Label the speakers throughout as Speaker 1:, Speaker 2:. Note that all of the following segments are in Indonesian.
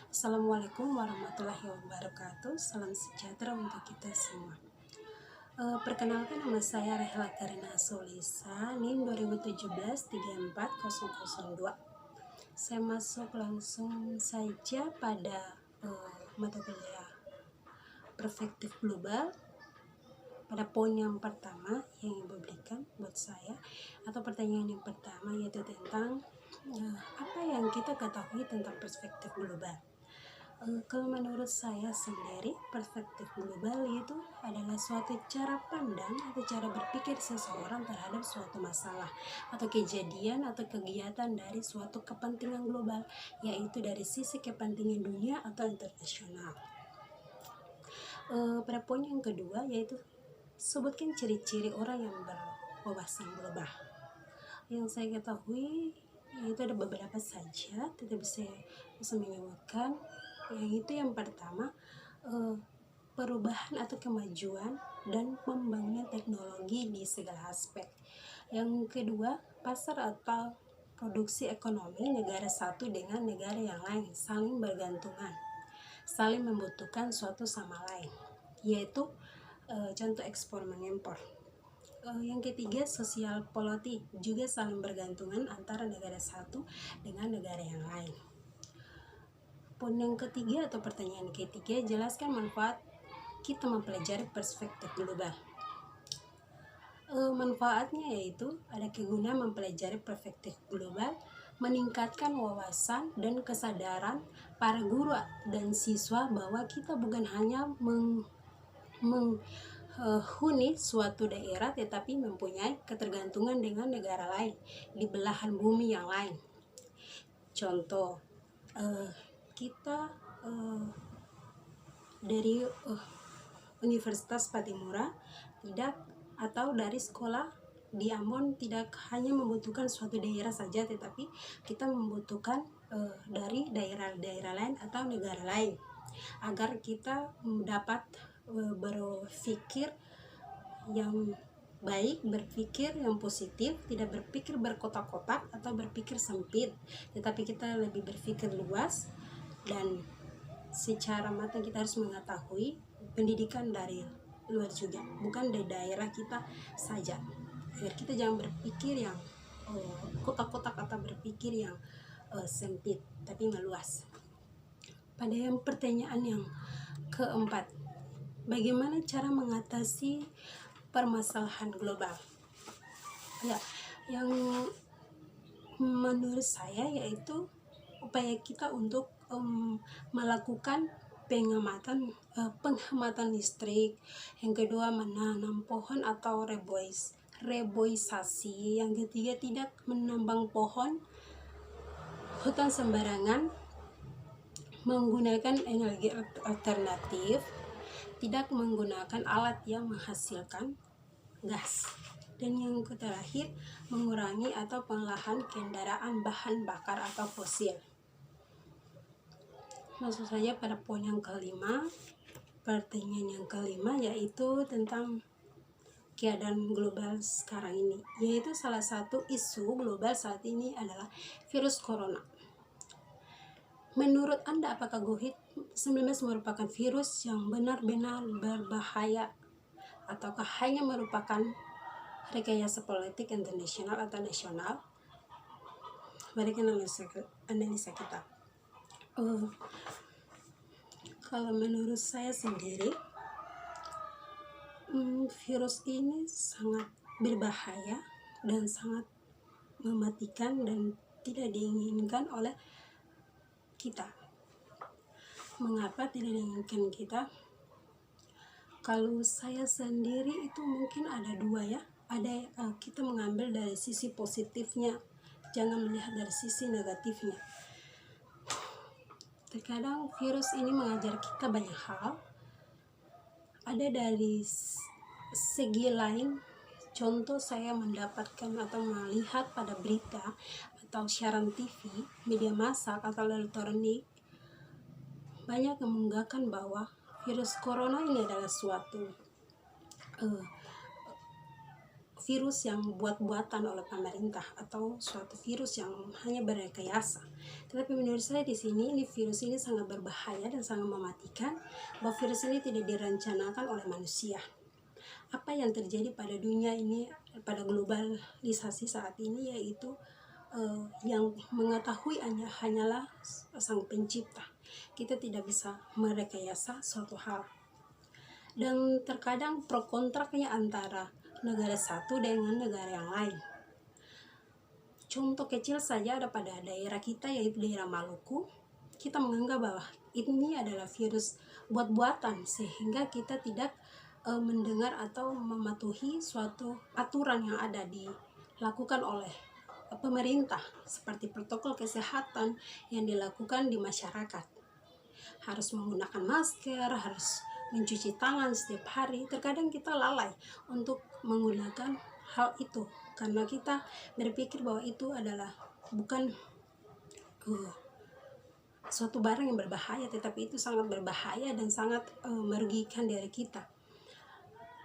Speaker 1: Assalamualaikum warahmatullahi wabarakatuh. Salam sejahtera untuk kita semua. Perkenalkan, nama saya Rehla Karina Solisa, NIM 2017-34002. Saya masuk langsung saja pada mata kuliah perspektif global. Pada poin yang pertama yang Ibu berikan buat saya, atau pertanyaan yang pertama, yaitu tentang apa yang kita ketahui tentang perspektif global. Kalau menurut saya sendiri, perspektif global itu adalah suatu cara pandang atau cara berpikir seseorang terhadap suatu masalah atau kejadian atau kegiatan dari suatu kepentingan global, yaitu dari sisi kepentingan dunia atau internasional. Pada poin yang kedua, yaitu sebutkan ciri-ciri orang yang berwawasan global. Yang saya ketahui yaitu ada beberapa saja, tetapi saya bisa menyebutkan yang pertama, perubahan atau kemajuan dan pembangunan teknologi di segala aspek. Yang kedua, pasar atau produksi ekonomi negara satu dengan negara yang lain saling bergantungan, saling membutuhkan suatu sama lain, yaitu contoh ekspor mengimpor. Yang ketiga, sosial politik juga saling bergantungan antara negara satu dengan negara yang lain. Poin yang ketiga atau pertanyaan ketiga, jelaskan manfaat kita mempelajari perspektif global. Manfaatnya yaitu ada kegunaan mempelajari perspektif global, meningkatkan wawasan dan kesadaran para guru dan siswa bahwa kita bukan hanya menghuni suatu daerah, tetapi mempunyai ketergantungan dengan negara lain di belahan bumi yang lain. Contoh, kita dari Universitas Patimura atau dari sekolah di Ambon tidak hanya membutuhkan suatu daerah saja, tetapi kita membutuhkan dari daerah-daerah lain atau negara lain agar kita dapat berpikir yang baik, berpikir yang positif, tidak berpikir berkotak-kotak atau berpikir sempit, tetapi kita lebih berpikir luas. Dan secara matang kita harus mengetahui pendidikan dari luar juga, bukan dari daerah kita saja, agar kita jangan berpikir yang kotak-kotak atau berpikir yang sempit, tapi meluas. Pada yang pertanyaan yang keempat, bagaimana cara mengatasi permasalahan global? Ya, yang menurut saya yaitu upaya kita untuk melakukan penghematan listrik. Yang kedua, menanam pohon atau reboisasi. Yang ketiga, tidak menambang pohon, hutan sembarangan, menggunakan energi alternatif, tidak menggunakan alat yang menghasilkan gas. Dan yang terakhir, mengurangi atau pengolahan kendaraan bahan bakar atau fosil. Masuk saja pada poin yang kelima. Pertanyaan yang kelima yaitu tentang keadaan global sekarang ini, yaitu salah satu isu global saat ini adalah virus corona. Menurut Anda, apakah COVID-19 merupakan virus yang benar-benar berbahaya ataukah hanya merupakan rekayasa politik internasional atau nasional? Berikan analisa kita. Kalau menurut saya sendiri, virus ini sangat berbahaya dan sangat mematikan dan tidak diinginkan oleh kita. Mengapa tidak diinginkan kita? Kalau saya sendiri itu mungkin ada dua ya. Ada kita mengambil dari sisi positifnya, jangan melihat dari sisi negatifnya. Terkadang virus ini mengajar kita banyak hal. Ada dari segi lain, contoh saya mendapatkan atau melihat pada berita atau siaran TV, media massa atau elektronik, banyak yang mengunggahkan bahwa virus corona ini adalah suatu virus yang buat-buatan oleh pemerintah atau suatu virus yang hanya berrekayasa. Tetapi menurut saya di sini ini virus ini sangat berbahaya dan sangat mematikan, bahwa virus ini tidak direncanakan oleh manusia. Apa yang terjadi pada dunia ini, pada globalisasi saat ini, yaitu yang mengetahui hanyalah sang pencipta. Kita tidak bisa merekayasa suatu hal. Dan terkadang pro kontraknya antara negara satu dengan negara yang lain. Contoh kecil saja ada pada daerah kita, yaitu daerah Maluku. Kita menganggap bahwa ini adalah virus buat-buatan, sehingga kita tidak mendengar atau mematuhi suatu aturan yang ada dilakukan oleh pemerintah, seperti protokol kesehatan yang dilakukan di masyarakat. Harus menggunakan masker, harus mencuci tangan setiap hari. Terkadang kita lalai untuk menggunakan hal itu karena kita berpikir bahwa itu adalah bukan suatu barang yang berbahaya, tetapi itu sangat berbahaya dan sangat merugikan diri kita.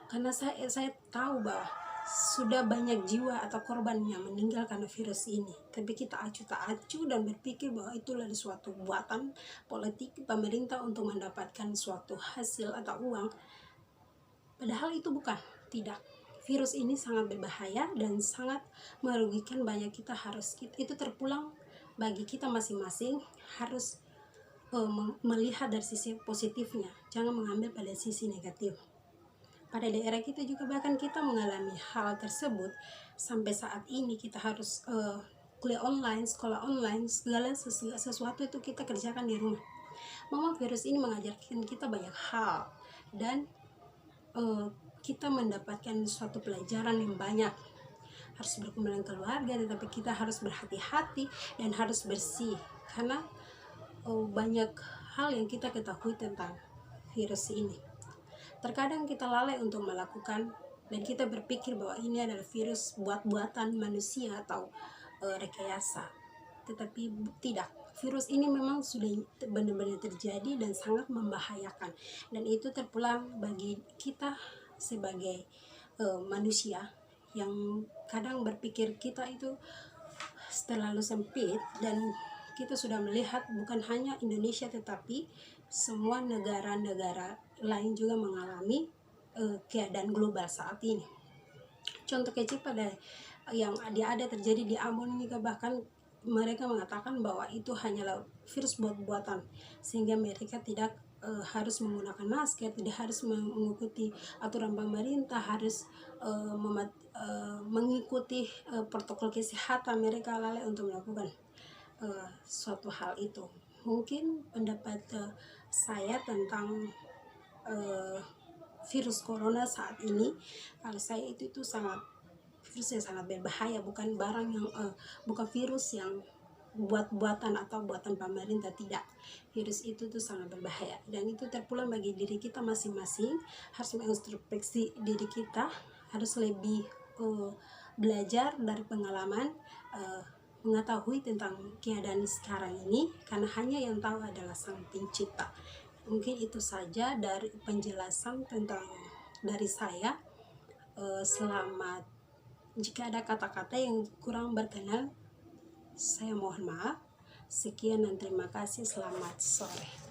Speaker 1: Karena saya tahu bahwa sudah banyak jiwa atau korban yang meninggal karena virus ini, tapi kita acuh tak acuh dan berpikir bahwa itulah suatu buatan politik pemerintah untuk mendapatkan suatu hasil atau uang. Padahal itu bukan, tidak. Virus ini sangat berbahaya dan sangat merugikan banyak kita. Itu terpulang bagi kita masing-masing, harus melihat dari sisi positifnya, jangan mengambil pada sisi negatif. Pada daerah kita juga bahkan kita mengalami hal tersebut. Sampai saat ini kita harus kuliah online, sekolah online, segala sesuatu itu kita kerjakan di rumah. Memang virus ini mengajarkan kita banyak hal, dan kita mendapatkan suatu pelajaran yang banyak. Harus berkumpul dengan keluarga, tetapi kita harus berhati-hati dan harus bersih, karena banyak hal yang kita ketahui tentang virus ini. Terkadang kita lalai untuk melakukan, dan kita berpikir bahwa ini adalah virus buat-buatan manusia atau rekayasa. Tetapi tidak, virus ini memang sudah benar-benar terjadi dan sangat membahayakan. Dan itu terpulang bagi kita sebagai manusia yang kadang berpikir kita itu terlalu sempit, dan kita sudah melihat bukan hanya Indonesia tetapi semua negara-negara lain juga mengalami keadaan global saat ini. Contoh kecil pada yang ada terjadi di Ambon juga, bahkan mereka mengatakan bahwa itu hanyalah virus buat-buatan, sehingga mereka tidak harus menggunakan masker, tidak harus mengikuti aturan pemerintah, harus mengikuti protokol kesehatan. Mereka lalai untuk melakukan suatu hal itu. Mungkin pendapat saya tentang virus corona saat ini, kalau saya itu sangat virus yang sangat berbahaya, bukan barang yang bukan virus yang buat-buatan atau buatan pemerintah, tidak. Virus itu sangat berbahaya, dan itu terpulang bagi diri kita masing-masing. Harus mengintrospeksi diri kita, harus lebih belajar dari pengalaman, mengetahui tentang keadaan sekarang ini, karena hanya yang tahu adalah Sang Pencipta. Mungkin itu saja dari penjelasan tentang dari saya. Selamat, jika ada kata-kata yang kurang berkenan, saya mohon maaf. Sekian dan terima kasih. Selamat sore.